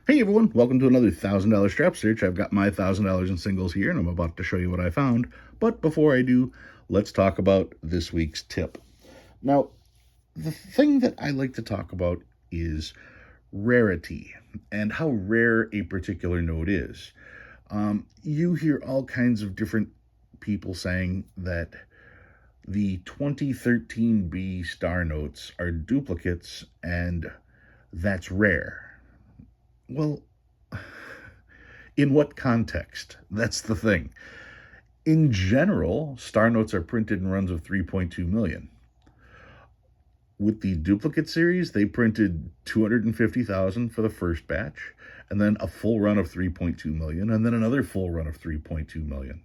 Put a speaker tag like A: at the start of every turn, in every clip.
A: Hey everyone, welcome to another $1,000 strap search. I've got my $1,000 in singles here and I'm about to show you what I found. But before I do, let's talk about this week's tip. Now, the thing that I like to talk about is rarity and how rare a particular note is. You hear all kinds of different people saying that the 2013B star notes are duplicates and that's rare. Well, in what context? That's the thing. In general, star notes are printed in runs of 3.2 million. With the duplicate series, they printed 250,000 for the first batch, and then a full run of 3.2 million, and then another full run of 3.2 million.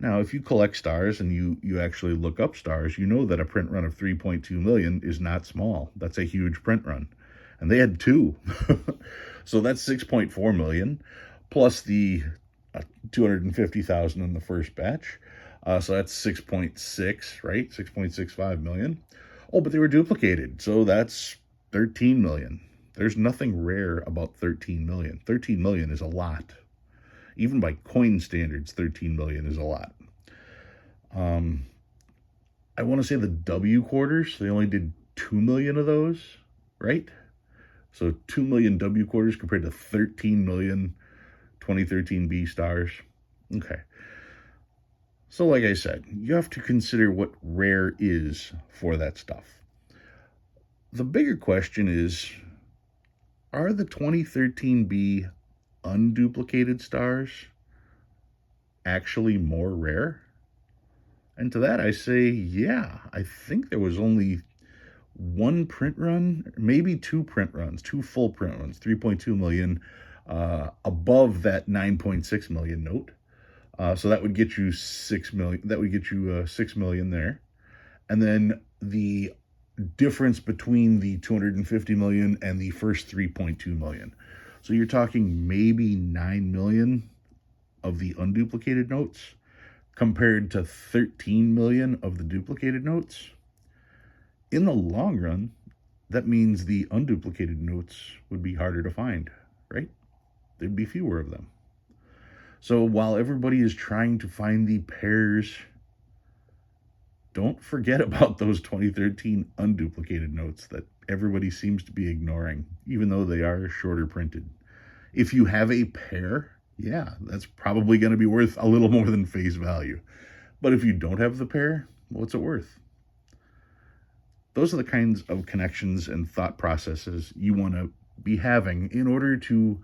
A: Now, if you collect stars and you actually look up stars, you know that a print run of 3.2 million is not small. That's a huge print run. And they had two. So that's 6.4 million plus the 250,000 in the first batch. So that's 6.6, right? 6.65 million. Oh, but they were duplicated. So that's 13 million. There's nothing rare about 13 million. 13 million is a lot. Even by coin standards, 13 million is a lot. I want to say the W quarters, they only did 2 million of those, right? So 2 million W quarters compared to 13 million 2013 B stars. Okay. So like I said, you have to consider what rare is for that stuff. The bigger question is, are the 2013 B unduplicated stars actually more rare? And to that I say, yeah, I think there was only one print run, maybe two print runs, two full print runs, 3.2 million above that 9.6 million note. So that would get you 6 million. That would get you 6 million there. And then the difference between the 250 million and the first 3.2 million. So you're talking maybe 9 million of the unduplicated notes compared to 13 million of the duplicated notes. In the long run, that means the unduplicated notes would be harder to find, right? There'd be fewer of them. So while everybody is trying to find the pairs, don't forget about those 2013 unduplicated notes that everybody seems to be ignoring, even though they are shorter printed. If you have a pair, yeah, that's probably going to be worth a little more than face value. But if you don't have the pair, what's it worth? Those are the kinds of connections and thought processes you want to be having in order to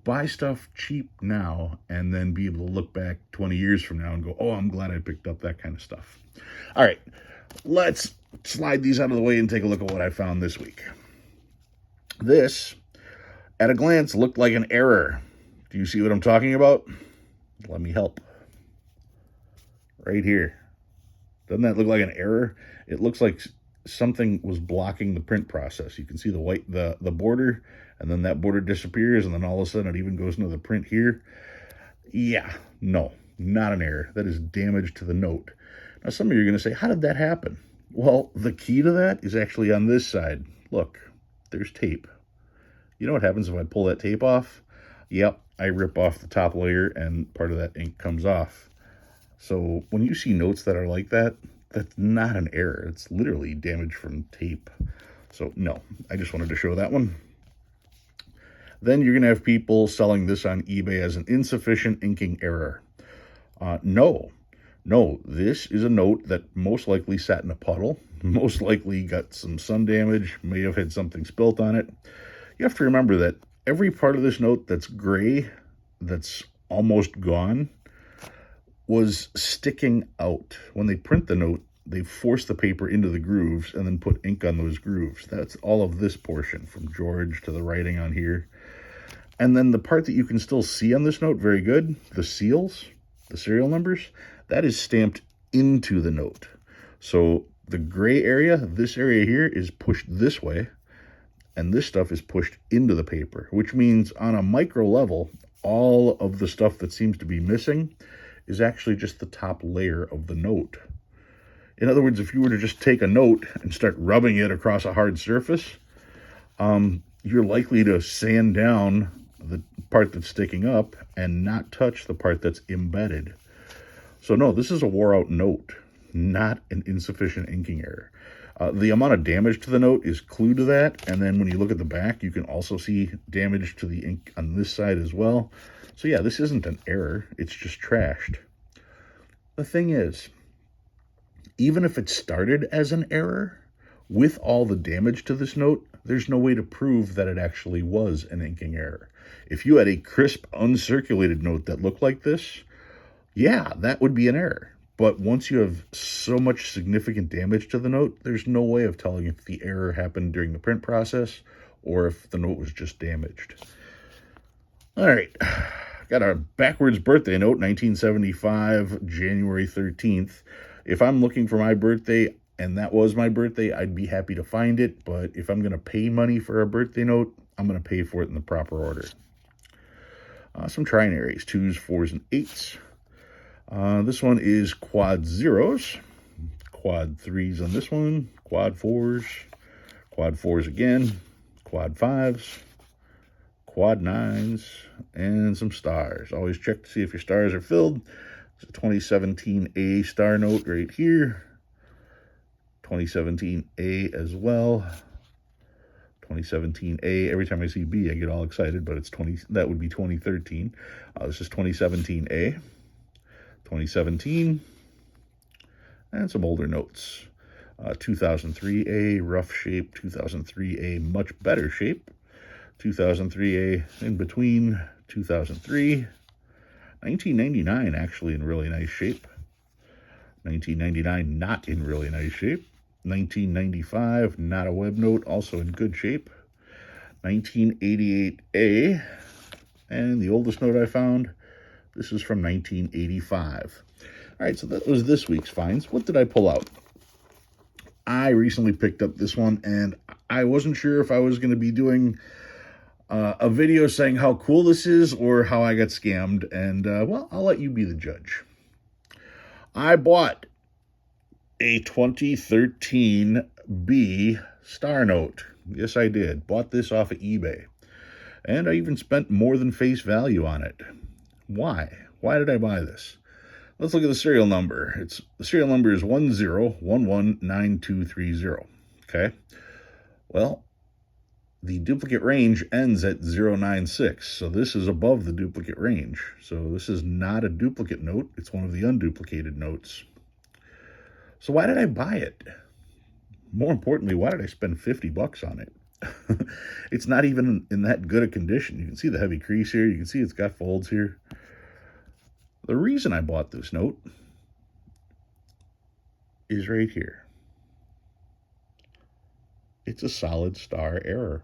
A: buy stuff cheap now and then be able to look back 20 years from now and go, oh, I'm glad I picked up that kind of stuff. All right, let's slide these out of the way and take a look at what I found this week. This, at a glance, looked like an error. Do you see what I'm talking about? Let me help. Right here. Doesn't that look like an error? It looks like something was blocking the print process. You can see the white, the border, and then that border disappears, and then all of a sudden it even goes into the print here. Yeah, no, not an error. That is damage to the note. Now some of you are going to say, how did that happen? Well, the key to that is actually on this side. Look, there's tape. You know what happens if I pull that tape off? Yep, I rip off the top layer and part of that ink comes off. So when you see notes that are like that, that's not an error. It's literally damage from tape. So no, I just wanted to show that one. Then you're going to have people selling this on eBay as an insufficient inking error. No, this is a note that most likely sat in a puddle, most likely got some sun damage, may have had something spilt on it. You have to remember that every part of this note that's gray, that's almost gone, was sticking out. When they print the note, they force the paper into the grooves and then put ink on those grooves. That's all of this portion from George to the writing on here. And then the part that you can still see on this note very good, the seals, the serial numbers, that is stamped into the note. So the gray area, this area here, is pushed this way, and this stuff is pushed into the paper, which means on a micro level, all of the stuff that seems to be missing is actually just the top layer of the note. In other words, if you were to just take a note and start rubbing it across a hard surface, you're likely to sand down the part that's sticking up and not touch the part that's embedded. So no, this is a wore out note, not an insufficient inking error. The amount of damage to the note is clue to that, and then when you look at the back, you can also see damage to the ink on this side as well. So yeah, this isn't an error, it's just trashed. The thing is, even if it started as an error, with all the damage to this note, there's no way to prove that it actually was an inking error. If you had a crisp, uncirculated note that looked like this, yeah, that would be an error. But once you have so much significant damage to the note, there's no way of telling if the error happened during the print process or if the note was just damaged. All right, got a backwards birthday note, 1975, January 13th. If I'm looking for my birthday and that was my birthday, I'd be happy to find it. But if I'm going to pay money for a birthday note, I'm going to pay for it in the proper order. Some trinaries, 2s, 4s, and 8s. This one is quad 0s, quad 3s on this one, quad 4s again, quad 5s, quad 9s, and some stars. Always check to see if your stars are filled. It's a 2017 A star note right here, 2017 A as well, 2017 A. Every time I see B, I get all excited, but it's 20. That would be 2013. This is 2017 A. 2017, and some older notes. 2003A, rough shape. 2003A, much better shape. 2003A, in between. 2003. 1999, actually in really nice shape. 1999, not in really nice shape. 1995, not a web note, also in good shape. 1988A, and the oldest note I found, this is from 1985. All right, so that was this week's finds. What did I pull out? I recently picked up this one, and I wasn't sure if I was going to be doing a video saying how cool this is or how I got scammed, and, well, I'll let you be the judge. I bought a 2013 B star note. Yes, I did. Bought this off of eBay, and I even spent more than face value on it. Why? Why did I buy this? Let's look at the serial number. The serial number is 10119230. Okay. Well, the duplicate range ends at 096. So this is above the duplicate range. So this is not a duplicate note. It's one of the unduplicated notes. So why did I buy it? More importantly, why did I spend $50 on it? It's not even in that good a condition. You can see the heavy crease here. You can see it's got folds here. The reason I bought this note is right here. It's a solid star error.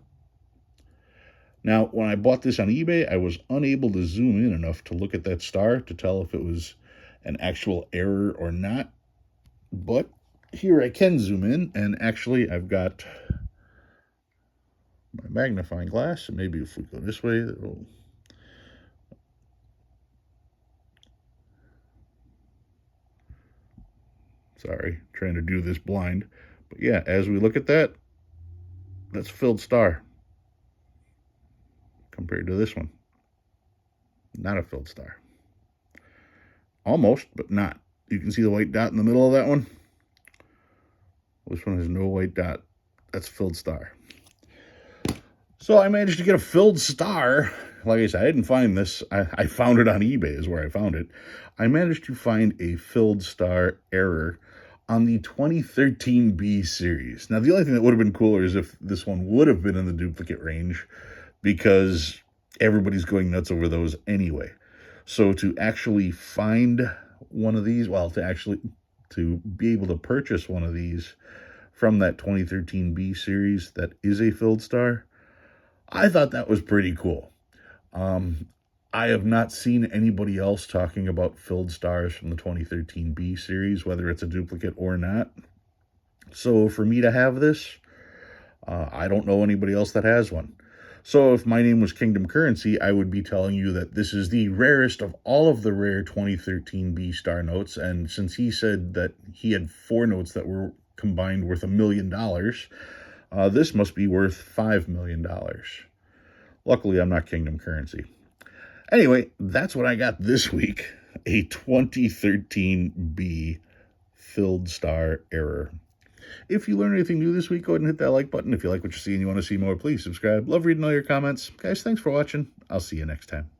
A: Now, when I bought this on eBay, I was unable to zoom in enough to look at that star to tell if it was an actual error or not. But here I can zoom in, and actually I've got my magnifying glass, and maybe if we go this way, it'll... Sorry, trying to do this blind. But yeah, as we look at that, that's a filled star compared to this one. Not a filled star. Almost, but not. You can see the white dot in the middle of that one. This one has no white dot. That's a filled star. So I managed to get a filled star. Like I said, I didn't find this. I found it on eBay is where I found it. I managed to find a filled star error on the 2013 B series. Now, the only thing that would have been cooler is if this one would have been in the duplicate range, because everybody's going nuts over those anyway. So to actually find one of these, well, to be able to purchase one of these from that 2013 B series that is a filled star, I thought that was pretty cool. I have not seen anybody else talking about filled stars from the 2013 B series, whether it's a duplicate or not. So for me to have this, I don't know anybody else that has one. So if my name was Kingdom Currency, I would be telling you that this is the rarest of all of the rare 2013 B star notes. And since he said that he had 4 notes that were combined worth $1 million, this must be worth $5 million. Luckily, I'm not Kingdom Currency. Anyway, that's what I got this week. A 2013B filled star error. If you learned anything new this week, go ahead and hit that like button. If you like what you see and you want to see more, please subscribe. Love reading all your comments. Guys, thanks for watching. I'll see you next time.